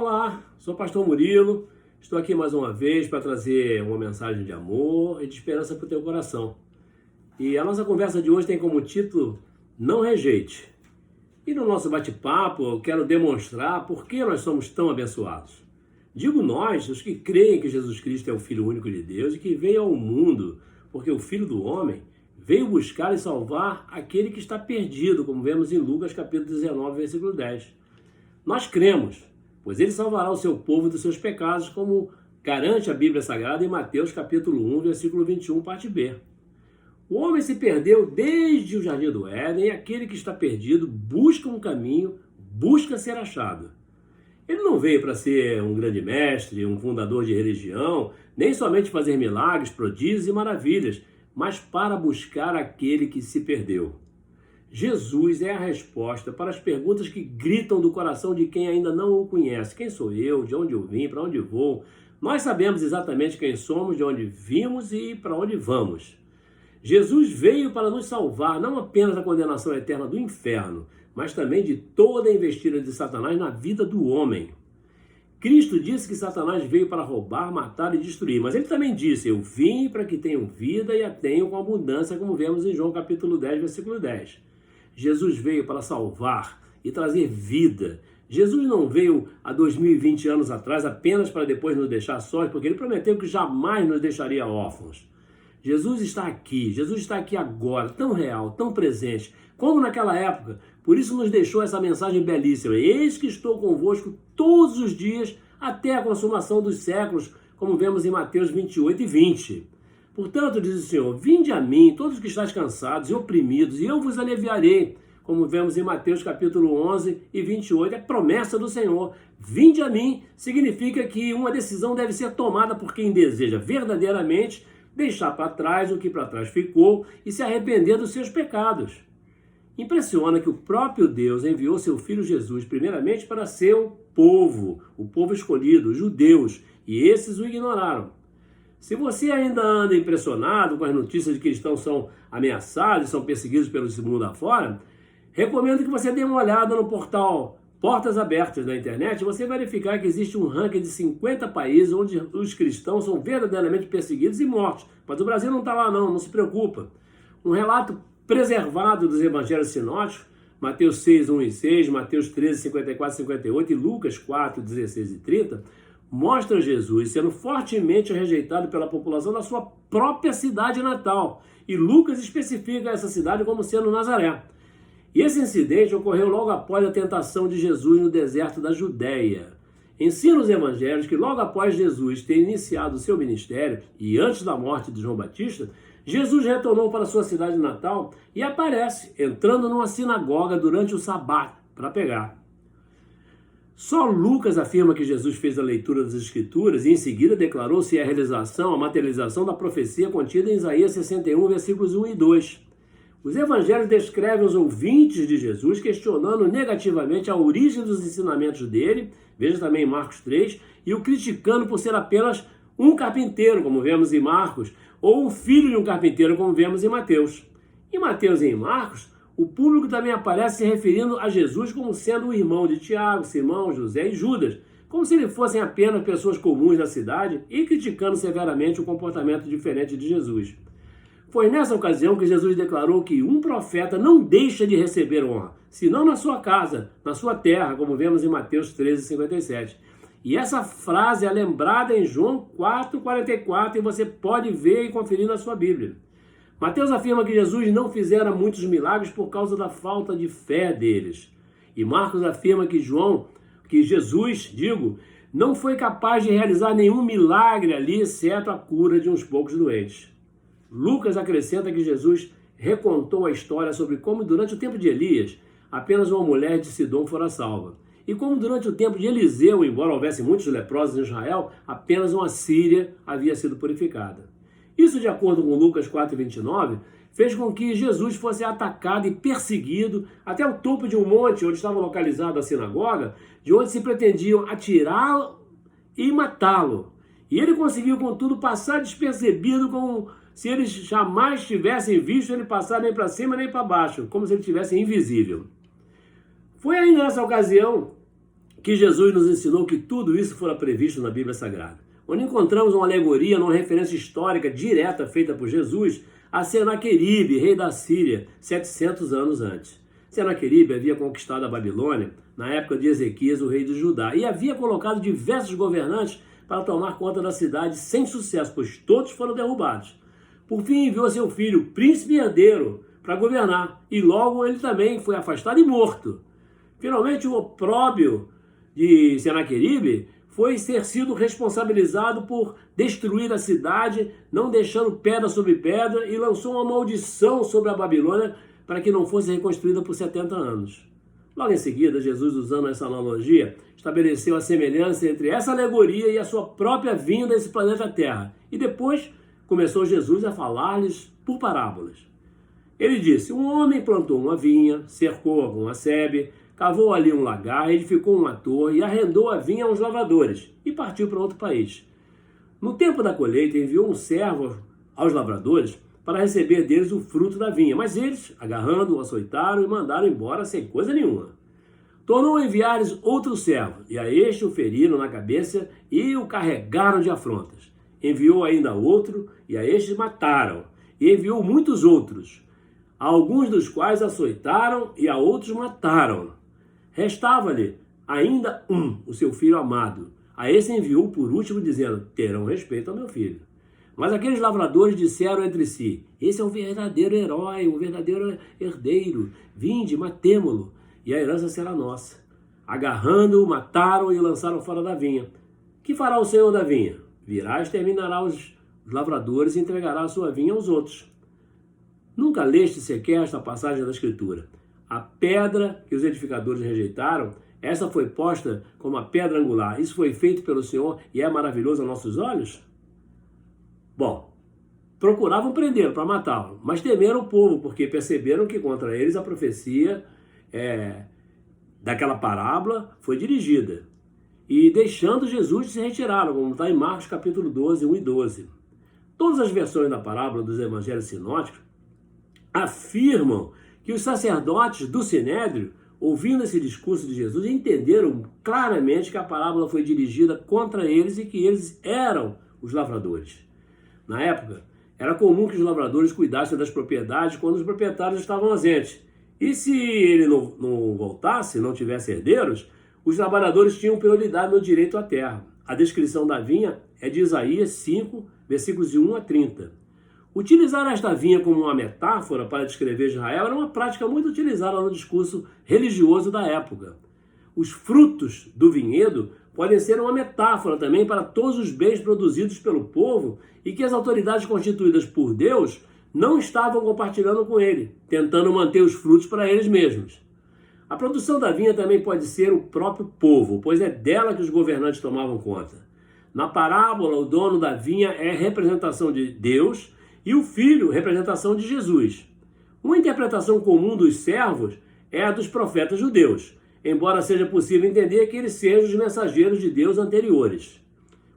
Olá, sou o pastor Murilo, estou aqui mais uma vez para trazer uma mensagem de amor e de esperança para o teu coração. E a nossa conversa de hoje tem como título Não Rejeite. E no nosso bate-papo eu quero demonstrar por que nós somos tão abençoados. Digo nós, os que creem que Jesus Cristo é o Filho único de Deus e que veio ao mundo, porque o Filho do Homem veio buscar e salvar aquele que está perdido, como vemos em Lucas capítulo 19, versículo 10. Nós cremos, pois ele salvará o seu povo dos seus pecados, como garante a Bíblia Sagrada em Mateus capítulo 1, versículo 21, parte B. O homem se perdeu desde o Jardim do Éden e aquele que está perdido busca um caminho, busca ser achado. Ele não veio para ser um grande mestre, um fundador de religião, nem somente fazer milagres, prodígios e maravilhas, mas para buscar aquele que se perdeu. Jesus é a resposta para as perguntas que gritam do coração de quem ainda não o conhece. Quem sou eu? De onde eu vim? Para onde vou? Nós sabemos exatamente quem somos, de onde vimos e para onde vamos. Jesus veio para nos salvar, não apenas da condenação eterna do inferno, mas também de toda a investida de Satanás na vida do homem. Cristo disse que Satanás veio para roubar, matar e destruir, mas ele também disse, eu vim para que tenham vida e a tenham com abundância, como vemos em João capítulo 10, versículo 10. Jesus veio para salvar e trazer vida. Jesus não veio há 2020 anos atrás apenas para depois nos deixar sós, porque ele prometeu que jamais nos deixaria órfãos. Jesus está aqui agora, tão real, tão presente, como naquela época. Por isso nos deixou essa mensagem belíssima. Eis que estou convosco todos os dias até a consumação dos séculos, como vemos em Mateus 28 e 20. Portanto, diz o Senhor, vinde a mim, todos que estáis cansados e oprimidos, e eu vos aliviarei. Como vemos em Mateus capítulo 11 e 28, é promessa do Senhor. Vinde a mim significa que uma decisão deve ser tomada por quem deseja verdadeiramente deixar para trás o que para trás ficou e se arrepender dos seus pecados. Impressiona que o próprio Deus enviou seu Filho Jesus primeiramente para seu povo, o povo escolhido, os judeus, e esses o ignoraram. Se você ainda anda impressionado com as notícias de que cristãos são ameaçados e são perseguidos pelo mundo afora, recomendo que você dê uma olhada no portal Portas Abertas da internet e você verificar que existe um ranking de 50 países onde os cristãos são verdadeiramente perseguidos e mortos. Mas o Brasil não está lá não se preocupa. Um relato preservado dos evangelhos sinóticos, Mateus 6, 1 e 6, Mateus 13, 54 e 58 e Lucas 4, 16 e 30, mostra Jesus sendo fortemente rejeitado pela população da sua própria cidade natal. E Lucas especifica essa cidade como sendo Nazaré. E esse incidente ocorreu logo após a tentação de Jesus no deserto da Judéia. Ensina os evangelhos que logo após Jesus ter iniciado o seu ministério e antes da morte de João Batista, Jesus retornou para sua cidade natal e aparece entrando numa sinagoga durante o sabá para pegar. Só Lucas afirma que Jesus fez a leitura das Escrituras e em seguida declarou-se a realização, a materialização da profecia contida em Isaías 61, versículos 1 e 2. Os evangelhos descrevem os ouvintes de Jesus questionando negativamente a origem dos ensinamentos dele, veja também em Marcos 3, e o criticando por ser apenas um carpinteiro, como vemos em Marcos, ou um filho de um carpinteiro, como vemos em Mateus. Em Mateus e em Marcos, o público também aparece se referindo a Jesus como sendo o irmão de Tiago, Simão, José e Judas, como se eles fossem apenas pessoas comuns da cidade e criticando severamente o comportamento diferente de Jesus. Foi nessa ocasião que Jesus declarou que um profeta não deixa de receber honra, senão na sua casa, na sua terra, como vemos em Mateus 13, 57. E essa frase é lembrada em João 4, 44 e você pode ver e conferir na sua Bíblia. Mateus afirma que Jesus não fizera muitos milagres por causa da falta de fé deles. E Marcos afirma que Jesus, não foi capaz de realizar nenhum milagre ali, exceto a cura de uns poucos doentes. Lucas acrescenta que Jesus recontou a história sobre como durante o tempo de Elias, apenas uma mulher de Sidom fora salva. E como durante o tempo de Eliseu, embora houvesse muitos leprosos em Israel, apenas uma síria havia sido purificada. Isso, de acordo com Lucas 4,29, fez com que Jesus fosse atacado e perseguido até o topo de um monte onde estava localizada a sinagoga, de onde se pretendiam atirá-lo e matá-lo. E ele conseguiu, contudo, passar despercebido, como se eles jamais tivessem visto ele passar nem para cima nem para baixo, como se ele estivesse invisível. Foi aí nessa ocasião que Jesus nos ensinou que tudo isso fora previsto na Bíblia Sagrada, onde encontramos uma alegoria, uma referência histórica direta feita por Jesus a Senaqueribe, rei da Síria, 700 anos antes. Senaqueribe havia conquistado a Babilônia na época de Ezequias, o rei de Judá, e havia colocado diversos governantes para tomar conta da cidade sem sucesso, pois todos foram derrubados. Por fim, enviou seu filho, príncipe herdeiro, para governar, e logo ele também foi afastado e morto. Finalmente, o opróbrio de Senaqueribe foi ter sido responsabilizado por destruir a cidade, não deixando pedra sobre pedra, e lançou uma maldição sobre a Babilônia para que não fosse reconstruída por 70 anos. Logo em seguida, Jesus, usando essa analogia, estabeleceu a semelhança entre essa alegoria e a sua própria vinda a esse planeta Terra. E depois começou Jesus a falar-lhes por parábolas. Ele disse: um homem plantou uma vinha, cercou com uma sebe, cavou ali um lagar, edificou uma torre e arrendou a vinha a uns lavradores e partiu para outro país. No tempo da colheita, enviou um servo aos lavradores para receber deles o fruto da vinha, mas eles, agarrando, o açoitaram e mandaram embora sem coisa nenhuma. Tornou a enviar-lhes outro servo, e a este o feriram na cabeça e o carregaram de afrontas. Enviou ainda outro, e a este mataram, e enviou muitos outros, a alguns dos quais açoitaram e a outros mataram. Restava-lhe ainda um, o seu filho amado. A esse enviou por último, dizendo: terão respeito ao meu filho. Mas aqueles lavradores disseram entre si: esse é um verdadeiro herói, um verdadeiro herdeiro. Vinde, matemo-lo, e a herança será nossa. Agarrando-o, mataram e o lançaram fora da vinha. Que fará o senhor da vinha? Virá, exterminará os lavradores e entregará a sua vinha aos outros. Nunca leste sequer esta passagem da Escritura. A pedra que os edificadores rejeitaram, essa foi posta como a pedra angular. Isso foi feito pelo Senhor e é maravilhoso aos nossos olhos? Bom, procuravam prendê-lo para matá-lo, mas temeram o povo, porque perceberam que contra eles a profecia daquela parábola foi dirigida. E deixando Jesus se retiraram, como está em Marcos capítulo 12, 1 e 12. Todas as versões da parábola dos evangelhos sinóticos afirmam que os sacerdotes do Sinédrio, ouvindo esse discurso de Jesus, entenderam claramente que a parábola foi dirigida contra eles e que eles eram os lavradores. Na época, era comum que os lavradores cuidassem das propriedades quando os proprietários estavam ausentes. E se ele não voltasse, não tivesse herdeiros, os trabalhadores tinham prioridade no direito à terra. A descrição da vinha é de Isaías 5, versículos de 1 a 30. Utilizar esta vinha como uma metáfora para descrever Israel era uma prática muito utilizada no discurso religioso da época. Os frutos do vinhedo podem ser uma metáfora também para todos os bens produzidos pelo povo e que as autoridades constituídas por Deus não estavam compartilhando com ele, tentando manter os frutos para eles mesmos. A produção da vinha também pode ser o próprio povo, pois é dela que os governantes tomavam conta. Na parábola, o dono da vinha é representação de Deus e o filho, representação de Jesus. Uma interpretação comum dos servos é a dos profetas judeus, embora seja possível entender que eles sejam os mensageiros de Deus anteriores.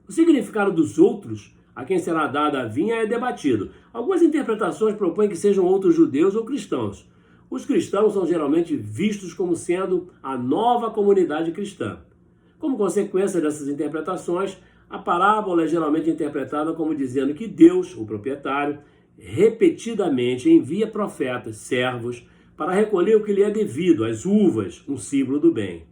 O significado dos outros, a quem será dada a vinha, é debatido. Algumas interpretações propõem que sejam outros judeus ou cristãos. Os cristãos são geralmente vistos como sendo a nova comunidade cristã. Como consequência dessas interpretações, a parábola é geralmente interpretada como dizendo que Deus, o proprietário, repetidamente envia profetas, servos, para recolher o que lhe é devido, as uvas, um símbolo do bem.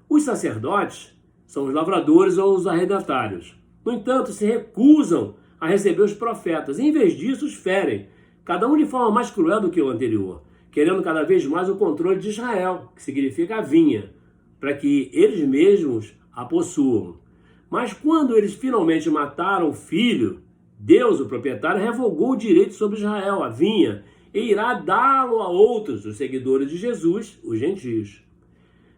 Os sacerdotes são os lavradores ou os arrendatários. No entanto, se recusam a receber os profetas e, em vez disso, os ferem, cada um de forma mais cruel do que o anterior, querendo cada vez mais o controle de Israel, que significa a vinha, para que eles mesmos a possuam. Mas quando eles finalmente mataram o filho, Deus, o proprietário, revogou o direito sobre Israel, a vinha, e irá dá-lo a outros, os seguidores de Jesus, os gentios.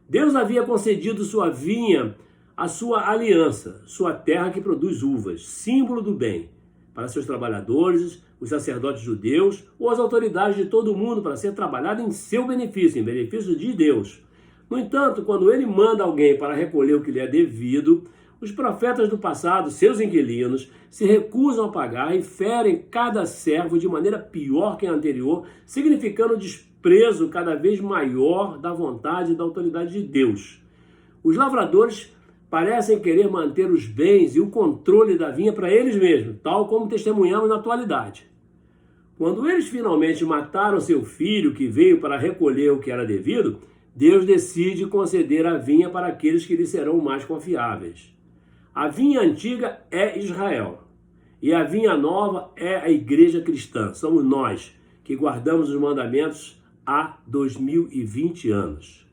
Deus havia concedido sua vinha, a sua aliança, sua terra que produz uvas, símbolo do bem, para seus trabalhadores, os sacerdotes judeus ou as autoridades de todo o mundo, para ser trabalhado em seu benefício, em benefício de Deus. No entanto, quando ele manda alguém para recolher o que lhe é devido, os profetas do passado, seus inquilinos, se recusam a pagar e ferem cada servo de maneira pior que a anterior, significando desprezo cada vez maior da vontade e da autoridade de Deus. Os lavradores parecem querer manter os bens e o controle da vinha para eles mesmos, tal como testemunhamos na atualidade. Quando eles finalmente mataram seu filho que veio para recolher o que era devido, Deus decide conceder a vinha para aqueles que lhe serão mais confiáveis. A vinha antiga é Israel e a vinha nova é a igreja cristã. Somos nós que guardamos os mandamentos há 2020 anos.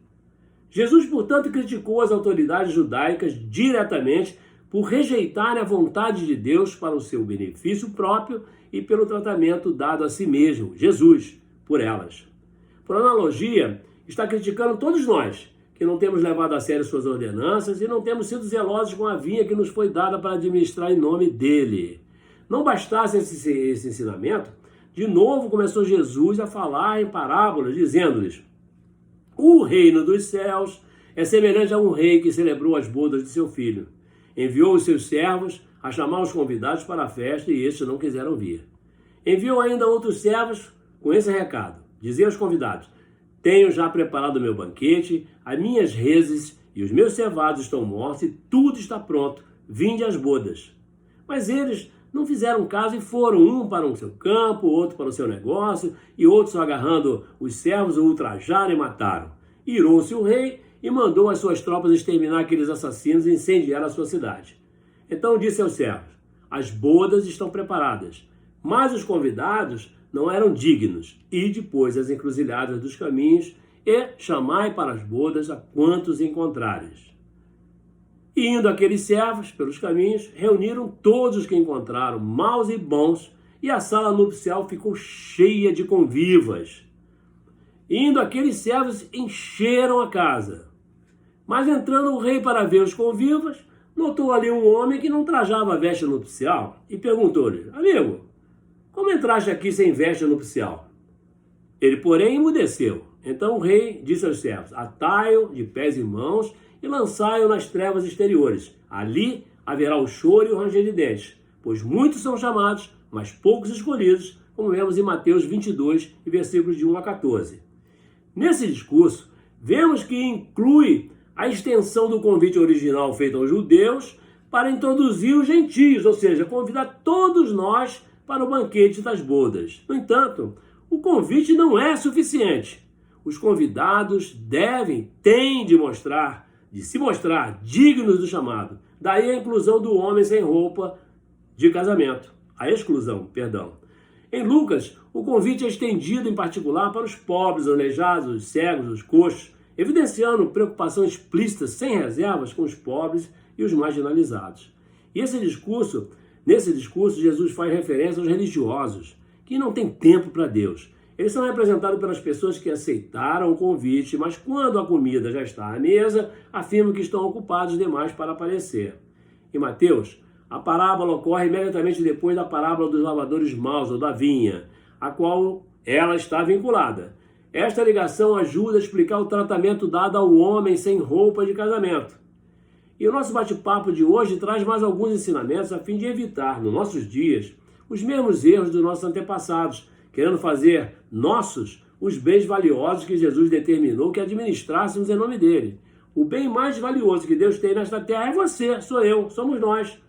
Jesus, portanto, criticou as autoridades judaicas diretamente por rejeitarem a vontade de Deus para o seu benefício próprio e pelo tratamento dado a si mesmo, Jesus, por elas. Por analogia, está criticando todos nós, que não temos levado a sério suas ordenanças e não temos sido zelosos com a vinha que nos foi dada para administrar em nome dele. Não bastasse esse ensinamento, de novo começou Jesus a falar em parábolas, dizendo-lhes: o reino dos céus é semelhante a um rei que celebrou as bodas de seu filho. Enviou os seus servos a chamar os convidados para a festa e estes não quiseram vir. Enviou ainda outros servos com esse recado. Dizia aos convidados: tenho já preparado o meu banquete, as minhas reses e os meus cevados estão mortos e tudo está pronto. Vinde às bodas. Mas eles não fizeram caso e foram, um para o seu campo, outro para o seu negócio, e outros, agarrando os servos, o ultrajaram e mataram. Irou-se o rei e mandou as suas tropas exterminar aqueles assassinos e incendiar a sua cidade. Então disse aos servos: as bodas estão preparadas, mas os convidados não eram dignos. Ide, pois, às encruzilhadas dos caminhos e chamai para as bodas a quantos encontrares. E indo aqueles servos pelos caminhos, reuniram todos os que encontraram, maus e bons, e a sala nupcial ficou cheia de convivas. Indo aqueles servos, encheram a casa. Mas entrando o rei para ver os convivas, notou ali um homem que não trajava veste nupcial e perguntou-lhe: amigo, como entraste aqui sem veste nupcial? Ele, porém, emudeceu. Então o rei disse aos servos: atai-o de pés e mãos e lançai-o nas trevas exteriores. Ali haverá o choro e o ranger de dentes, pois muitos são chamados, mas poucos escolhidos, como vemos em Mateus 22, versículos de 1 a 14. Nesse discurso, vemos que inclui a extensão do convite original feito aos judeus para introduzir os gentios, ou seja, convidar todos nós para o banquete das bodas. No entanto, o convite não é suficiente. Os convidados têm de se mostrar dignos do chamado. Daí a inclusão do homem sem roupa de casamento. A exclusão, perdão. Em Lucas, o convite é estendido em particular para os pobres, os aleijados, os cegos, os coxos, evidenciando preocupação explícita, sem reservas, com os pobres e os marginalizados. E nesse discurso, Jesus faz referência aos religiosos, que não têm tempo para Deus. Eles são representados pelas pessoas que aceitaram o convite, mas quando a comida já está à mesa, afirmam que estão ocupados demais para aparecer. Em Mateus, a parábola ocorre imediatamente depois da parábola dos lavradores maus ou da vinha, a qual ela está vinculada. Esta ligação ajuda a explicar o tratamento dado ao homem sem roupa de casamento. E o nosso bate-papo de hoje traz mais alguns ensinamentos a fim de evitar, nos nossos dias, os mesmos erros dos nossos antepassados, querendo fazer nossos os bens valiosos que Jesus determinou que administrássemos em nome dele. O bem mais valioso que Deus tem nesta terra é você, sou eu, somos nós.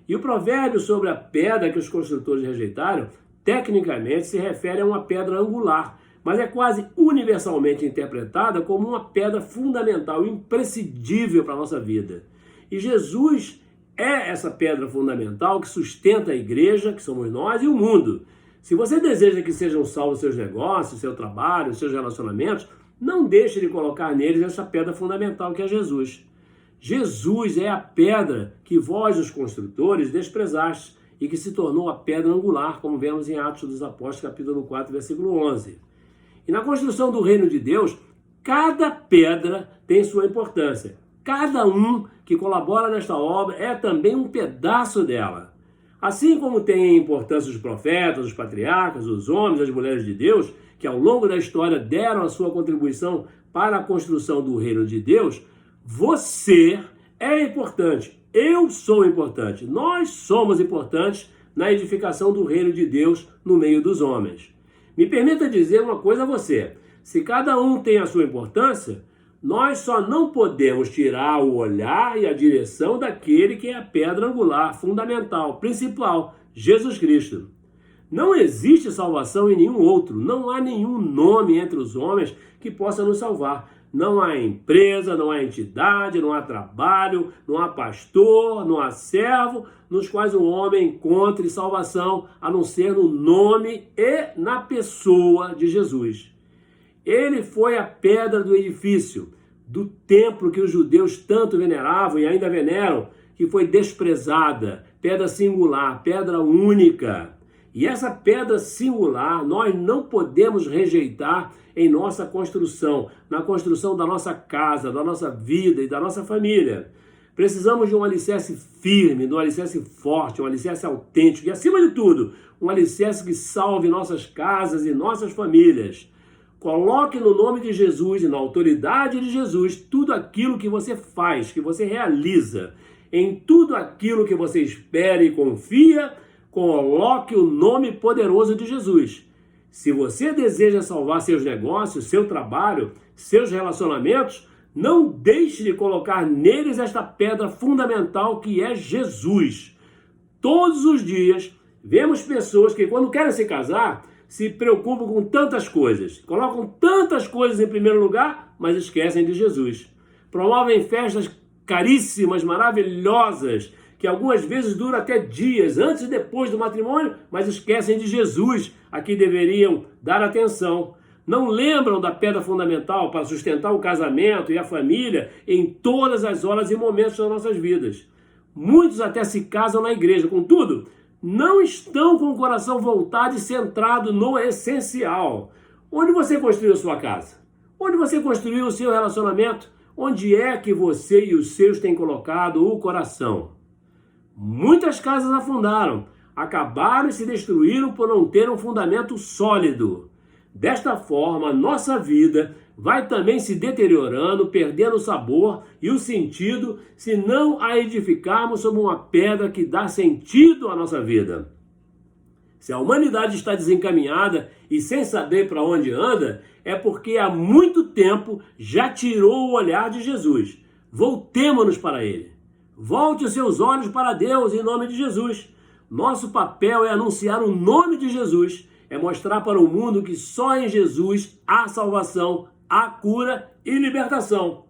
E o provérbio sobre a pedra que os construtores rejeitaram, tecnicamente se refere a uma pedra angular, mas é quase universalmente interpretada como uma pedra fundamental, imprescindível para a nossa vida. E Jesus é essa pedra fundamental que sustenta a igreja, que somos nós, e o mundo. Se você deseja que sejam salvos seus negócios, seu trabalho, seus relacionamentos, não deixe de colocar neles essa pedra fundamental que é Jesus. Jesus é a pedra que vós, os construtores, desprezastes e que se tornou a pedra angular, como vemos em Atos dos Apóstolos, capítulo 4, versículo 11. E na construção do reino de Deus, cada pedra tem sua importância. Cada um que colabora nesta obra é também um pedaço dela. Assim como tem importância os profetas, os patriarcas, os homens, as mulheres de Deus, que ao longo da história deram a sua contribuição para a construção do reino de Deus, você é importante, eu sou importante, nós somos importantes na edificação do reino de Deus no meio dos homens. Me permita dizer uma coisa a você: se cada um tem a sua importância, nós só não podemos tirar o olhar e a direção daquele que é a pedra angular, fundamental, principal, Jesus Cristo. Não existe salvação em nenhum outro, não há nenhum nome entre os homens que possa nos salvar. Não há empresa, não há entidade, não há trabalho, não há pastor, não há servo, nos quais o homem encontre salvação, a não ser no nome e na pessoa de Jesus. Ele foi a pedra do edifício, do templo que os judeus tanto veneravam e ainda veneram, que foi desprezada, pedra singular, pedra única. E essa pedra singular nós não podemos rejeitar em nossa construção, na construção da nossa casa, da nossa vida e da nossa família. Precisamos de um alicerce firme, de um alicerce forte, um alicerce autêntico e, acima de tudo, um alicerce que salve nossas casas e nossas famílias. Coloque no nome de Jesus e na autoridade de Jesus tudo aquilo que você faz, que você realiza. Em tudo aquilo que você espera e confia, coloque o nome poderoso de Jesus. Se você deseja salvar seus negócios, seu trabalho, seus relacionamentos, não deixe de colocar neles esta pedra fundamental que é Jesus. Todos os dias, vemos pessoas que, quando querem se casar, se preocupam com tantas coisas, colocam tantas coisas em primeiro lugar, mas esquecem de Jesus. Promovem festas caríssimas, maravilhosas, que algumas vezes duram até dias, antes e depois do matrimônio, mas esquecem de Jesus, a quem deveriam dar atenção. Não lembram da pedra fundamental para sustentar o casamento e a família em todas as horas e momentos das nossas vidas. Muitos até se casam na igreja, contudo, não estão com o coração voltado e centrado no essencial. Onde você construiu sua casa? Onde você construiu o seu relacionamento? Onde é que você e os seus têm colocado o coração? Muitas casas afundaram, acabaram e se destruíram por não ter um fundamento sólido. Desta forma, nossa vida vai também se deteriorando, perdendo o sabor e o sentido, se não a edificarmos sobre uma pedra que dá sentido à nossa vida. Se a humanidade está desencaminhada e sem saber para onde anda, é porque há muito tempo já tirou o olhar de Jesus. Voltemo-nos para Ele. Volte os seus olhos para Deus em nome de Jesus. Nosso papel é anunciar o nome de Jesus, é mostrar para o mundo que só em Jesus há salvação, há cura e libertação.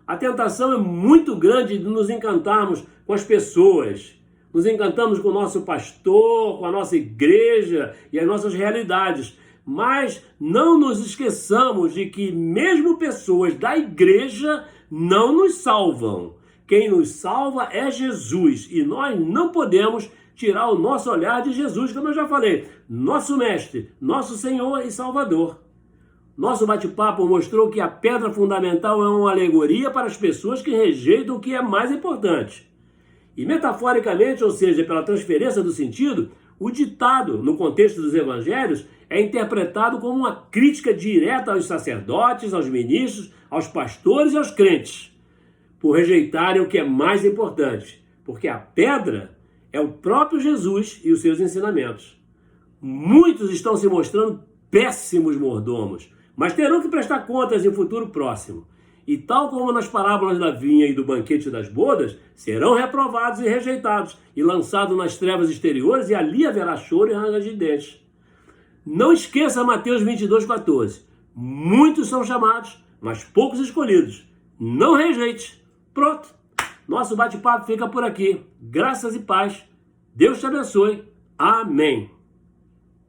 A tentação é muito grande de nos encantarmos com as pessoas. Nos encantamos com o nosso pastor, com a nossa igreja e as nossas realidades. Mas não nos esqueçamos de que mesmo pessoas da igreja não nos salvam. Quem nos salva é Jesus e nós não podemos tirar o nosso olhar de Jesus, como eu já falei, nosso mestre, nosso Senhor e Salvador. Nosso bate-papo mostrou que a pedra fundamental é uma alegoria para as pessoas que rejeitam o que é mais importante. E metaforicamente, ou seja, pela transferência do sentido, o ditado, no contexto dos evangelhos, é interpretado como uma crítica direta aos sacerdotes, aos ministros, aos pastores e aos crentes, por rejeitarem o que é mais importante, porque a pedra é o próprio Jesus e os seus ensinamentos. Muitos estão se mostrando péssimos mordomos, mas terão que prestar contas em futuro próximo. E tal como nas parábolas da vinha e do banquete das bodas, serão reprovados e rejeitados e lançados nas trevas exteriores, e ali haverá choro e ranger de dentes. Não esqueça Mateus 22,14. Muitos são chamados, mas poucos escolhidos. Não rejeite. Pronto. Nosso bate-papo fica por aqui. Graças e paz. Deus te abençoe. Amém.